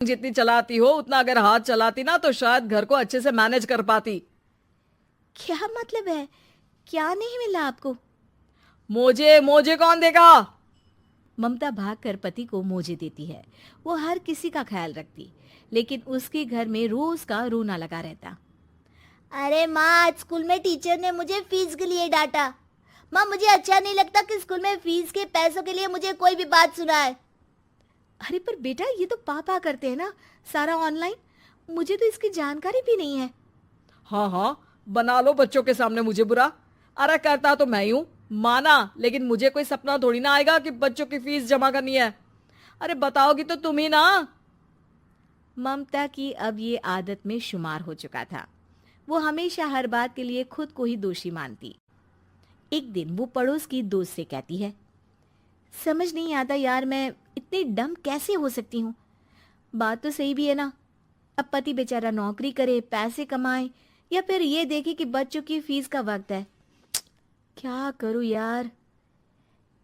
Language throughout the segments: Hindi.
जितनी चलाती हो उतना अगर हाथ चलाती ना तो शायद घर को अच्छे से मैनेज कर पाती। क्या मतलब है? क्या नहीं मिला आपको? मोजे मोजे कौन देगा? ममता भागकर पति को मोजे देती है। वो हर किसी का ख्याल रखती, लेकिन उसके घर में रोज का रोना लगा रहता। अरे माँ, आज स्कूल में टीचर ने मुझे फीस के लिए डांटा। माँ, मुझे अच्छा नहीं लगता कि स्कूल में फीस के पैसों के लिए मुझे कोई भी बात सुनाए। अरे पर बेटा, ये तो पापा करते हैं ना, सारा ऑनलाइन। मुझे तो इसकी जानकारी भी नहीं है। हाँ हाँ, बना लो बच्चों के सामने मुझे बुरा। अरे करता तो मैं ही हूँ, माना, लेकिन मुझे कोई सपना थोड़ी ना आएगा कि बच्चों की फीस जमा करनी है। अरे बताओगी तो तुम ही ना। ममता की अब ये आदत में शुमार हो चुका था। वो हमेशा हर बात के लिए खुद को ही दोषी मानती। एक दिन वो पड़ोस की दोस्त से कहती है, समझ नहीं आता यार, मैं इतनी डम कैसे हो सकती हूँ। बात तो सही भी है ना। अब पति बेचारा नौकरी करे, पैसे कमाए, या फिर ये देखे कि बच्चों की फीस का वक्त है। क्या करूँ यार।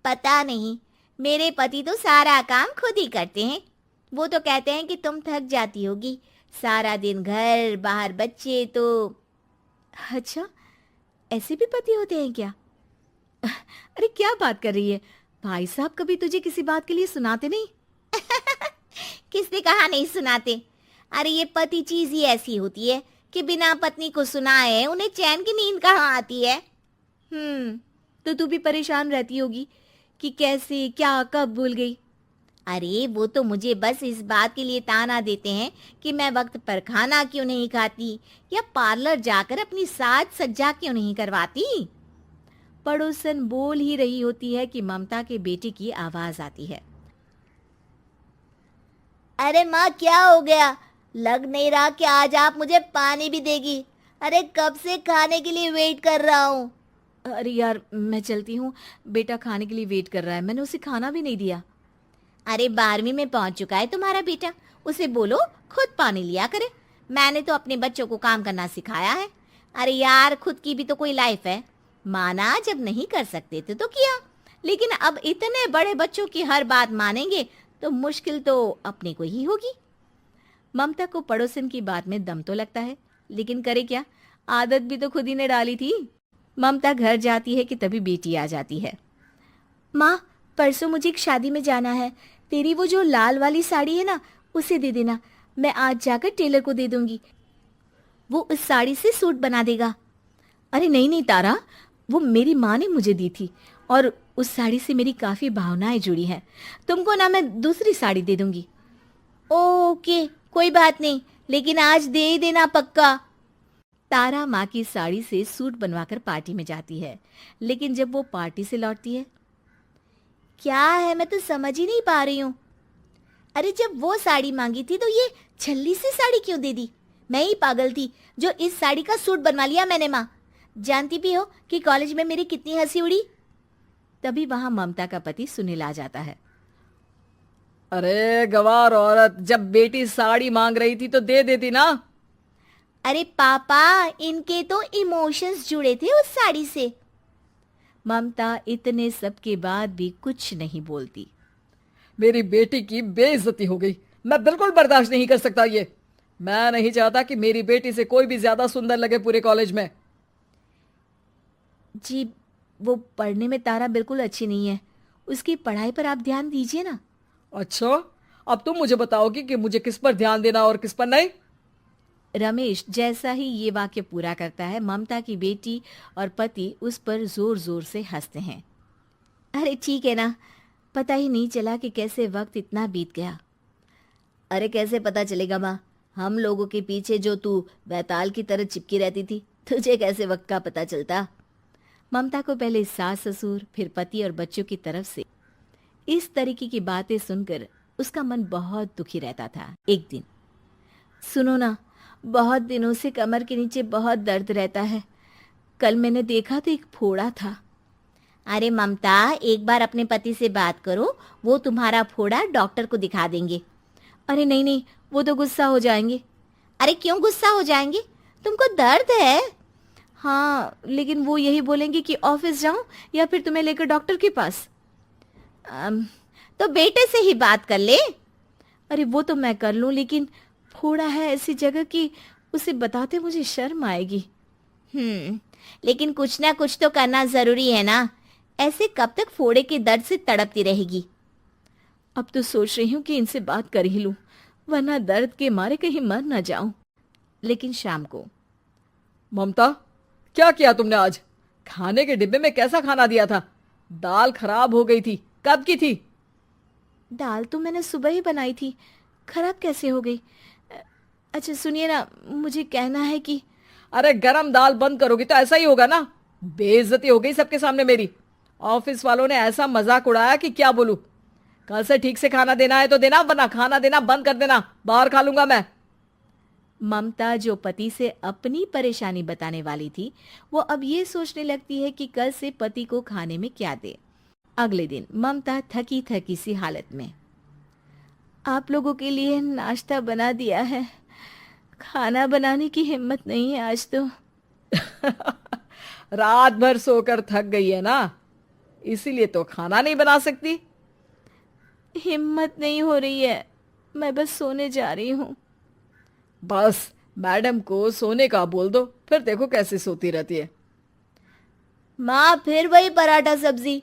पता नहीं, मेरे पति तो सारा काम खुद ही करते हैं। वो तो कहते हैं कि तुम थक जाती होगी, सारा दिन घर बाहर बच्चे। तो अच्छा, ऐसे भी पति होते हैं क्या? अरे क्या बात कर रही है? भाई साहब कभी तुझे किसी बात के लिए सुनाते नहीं? किसने कहा नहीं सुनाते? अरे ये पति चीज ही ऐसी होती है कि बिना पत्नी को सुनाए उन्हें चैन की नींद कहाँ आती है। तो तू भी परेशान रहती होगी कि कैसे, क्या, कब भूल गई। अरे वो तो मुझे बस इस बात के लिए ताना देते हैं कि मैं वक्त पर खाना क्यों नहीं खाती या पार्लर जाकर अपनी साज सज्जा क्यों नहीं करवाती। पड़ोसन बोल ही रही होती है कि ममता के बेटे की आवाज आती है। अरे माँ, क्या हो गया? लग नहीं रहा कि आज आप मुझे पानी भी देगी। अरे कब से खाने के लिए वेट कर रहा हूँ। अरे यार, मैं चलती हूँ। बेटा खाने के लिए वेट कर रहा है, मैंने उसे खाना भी नहीं दिया। अरे 12वीं में पहुंच चुका है तुम्हारा बेटा, उसे बोलो खुद पानी लिया करे। मैंने तो अपने बच्चों को काम करना सिखाया है। अरे यार, खुद की भी तो कोई लाइफ है। माना जब नहीं कर सकते थे तो किया, लेकिन अब इतने बड़े बच्चों की हर बात मानेंगे तो मुश्किल तो अपने को ही होगी। ममता को पड़ोसन की बात में दम तो लगता है, लेकिन करे क्या, आदत भी तो खुद ही ने डाली थी। ममता घर जाती है कि तभी बेटी आ जाती है। माँ, परसों मुझे एक शादी में जाना है। तेरी वो जो लाल वाली साड़ी है ना, उसे दे देना। मैं आज जाकर टेलर को दे दूंगी, वो उस साड़ी से सूट बना देगा। अरे नहीं नहीं तारा, वो मेरी माँ ने मुझे दी थी और उस साड़ी से मेरी काफ़ी भावनाएं जुड़ी हैं। तुमको ना मैं दूसरी साड़ी दे दूंगी। ओके, कोई बात नहीं, लेकिन आज दे ही देना पक्का। तारा माँ की साड़ी से सूट बनवाकर पार्टी में जाती है, लेकिन जब वो पार्टी से लौटती है, क्या है, मैं तो समझ ही नहीं पा रही हूँ। अरे जब वो साड़ी मांगी थी तो ये छल्ली सी साड़ी क्यों दे दी? मैं ही पागल थी जो इस साड़ी का सूट बनवा लिया मैंने। माँ, जानती भी हो कि कॉलेज में मेरी कितनी हंसी उड़ी। तभी वहां ममता का पति सुनील आ जाता है। अरे गवार औरत, जब बेटी साड़ी मांग रही थी तो दे देती ना। अरे पापा, इनके तो इमोशंस जुड़े थे उस साड़ी से। ममता इतने सब के बाद भी कुछ नहीं बोलती। मेरी बेटी की बेइज्जती हो गई, मैं बिल्कुल बर्दाश्त नहीं कर सकता ये। मैं नहीं चाहता कि मेरी बेटी से कोई भी ज्यादा सुंदर लगे पूरे कॉलेज में। जी, वो पढ़ने में तारा बिल्कुल अच्छी नहीं है, उसकी पढ़ाई पर आप ध्यान दीजिए ना। अच्छा, अब तुम मुझे बताओगी कि मुझे किस पर ध्यान देना और किस पर नहीं। रमेश जैसा ही ये वाक्य पूरा करता है, ममता की बेटी और पति उस पर जोर जोर से हंसते हैं। अरे ठीक है ना, पता ही नहीं चला कि कैसे वक्त इतना बीत गया। अरे कैसे पता चलेगा माँ, हम लोगों के पीछे जो तू बैताल की तरह चिपकी रहती थी, तुझे कैसे वक्त का पता चलता। ममता को पहले सास ससुर, फिर पति और बच्चों की तरफ से इस तरीके की बातें सुनकर उसका मन बहुत दुखी रहता था। एक दिन, सुनो ना, बहुत दिनों से कमर के नीचे बहुत दर्द रहता है। कल मैंने देखा तो एक फोड़ा था। अरे ममता, एक बार अपने पति से बात करो, वो तुम्हारा फोड़ा डॉक्टर को दिखा देंगे। अरे नहीं नहीं, वो तो गुस्सा हो जाएंगे। अरे क्यों गुस्सा हो जाएंगे? तुमको दर्द है। हाँ, लेकिन वो यही बोलेंगे कि ऑफिस जाऊं या फिर तुम्हें लेकर डॉक्टर के पास। तो बेटे से ही बात कर ले। अरे वो तो मैं कर लूं, लेकिन फोड़ा है ऐसी जगह कि उसे बताते मुझे शर्म आएगी। लेकिन कुछ ना कुछ तो करना जरूरी है ना। ऐसे कब तक फोड़े के दर्द से तड़पती रहेगी? अब तो सोच रही हूँ कि इनसे बात कर ही लूं, वरना दर्द के मारे कहीं मर ना जाऊं। लेकिन शाम को, ममता, क्या किया तुमने आज? खाने के डिब्बे में कैसा खाना दिया था? दाल खराब हो गई थी। कब की थी? दाल तो मैंने सुबह ही बनाई थी, खराब कैसे हो गई? अच्छा सुनिए ना, मुझे कहना है कि अरे गरम दाल बंद करोगी तो ऐसा ही होगा ना। बेइज्जती हो गई सबके सामने मेरी। ऑफिस वालों ने ऐसा मजाक उड़ाया कि क्या बोलूं। कल से ठीक से खाना देना है तो देना, वरना खाना देना बंद कर देना। बाहर खा लूंगा मैं। ममता, जो पति से अपनी परेशानी बताने वाली थी, वो अब ये सोचने लगती है कि कल से पति को खाने में क्या दे। अगले दिन ममता थकी थकी सी हालत में, आप लोगों के लिए नाश्ता बना दिया है, खाना बनाने की हिम्मत नहीं है आज तो। रात भर सोकर थक गई है ना, इसीलिए तो खाना नहीं बना सकती। हिम्मत नहीं हो रही है, मैं बस सोने जा रही हूँ। बस मैडम को सोने का बोल दो, फिर देखो कैसे सोती रहती है। माँ फिर वही पराठा सब्जी।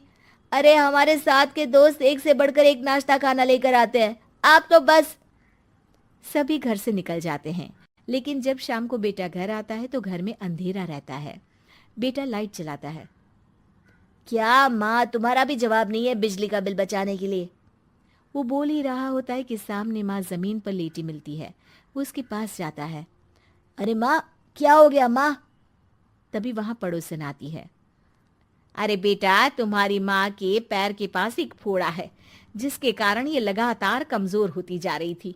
अरे हमारे साथ के दोस्त एक से बढ़कर एक नाश्ता खाना लेकर आते हैं, आप तो बस। सभी घर से निकल जाते हैं, लेकिन जब शाम को बेटा घर आता है तो घर में अंधेरा रहता है। बेटा लाइट चलाता है। क्या माँ, तुम्हारा भी जवाब नहीं है बिजली का बिल बचाने के लिए? वो बोल ही रहा होता है कि सामने माँ जमीन पर लेटी मिलती है। वो उसके पास जाता है। अरे माँ, क्या हो गया माँ? तभी वहां पड़ोसन आती है। अरे बेटा, तुम्हारी माँ के पैर के पास एक फोड़ा है, जिसके कारण ये लगातार कमजोर होती जा रही थी।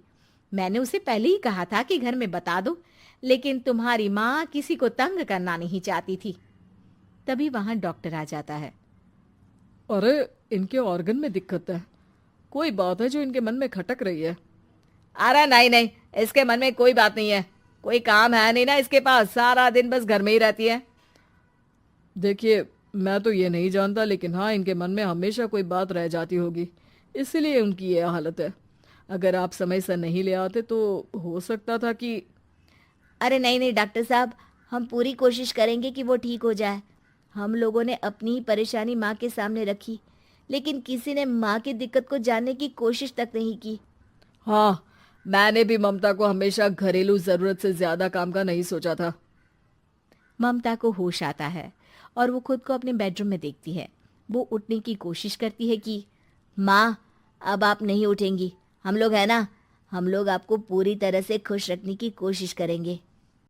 मैंने उसे पहले ही कहा था कि घर में बता दो, लेकिन तुम्हारी माँ किसी को तंग करना नहीं चाहती थी। तभी वहां डॉक्टर आ जाता है। अरे इनके ऑर्गन में दिक्कत है, कोई बात है जो इनके मन में खटक रही है। अरे नहीं नहीं, इसके मन में कोई बात नहीं है। कोई काम है नहीं ना इसके पास, सारा दिन बस घर में ही रहती है। देखिए, मैं तो ये नहीं जानता, लेकिन हाँ, इनके मन में हमेशा कोई बात रह जाती होगी, इसीलिए उनकी ये हालत है। अगर आप समय से नहीं ले आते तो हो सकता था कि। अरे नहीं नहीं डॉक्टर साहब, हम पूरी कोशिश करेंगे कि वो ठीक हो जाए। हम लोगों ने अपनी ही परेशानी माँ के सामने रखी, लेकिन किसी ने माँ की दिक्कत को जानने की कोशिश तक नहीं की। हाँ, मैंने भी ममता को हमेशा घरेलू जरूरत से ज्यादा काम का नहीं सोचा था। ममता को होश आता है और वो खुद को अपने बेडरूम में देखती है। वो उठने की कोशिश करती है कि माँ, अब आप नहीं उठेंगी। हम लोग है ना, हम लोग आपको पूरी तरह से खुश रखने की कोशिश करेंगे।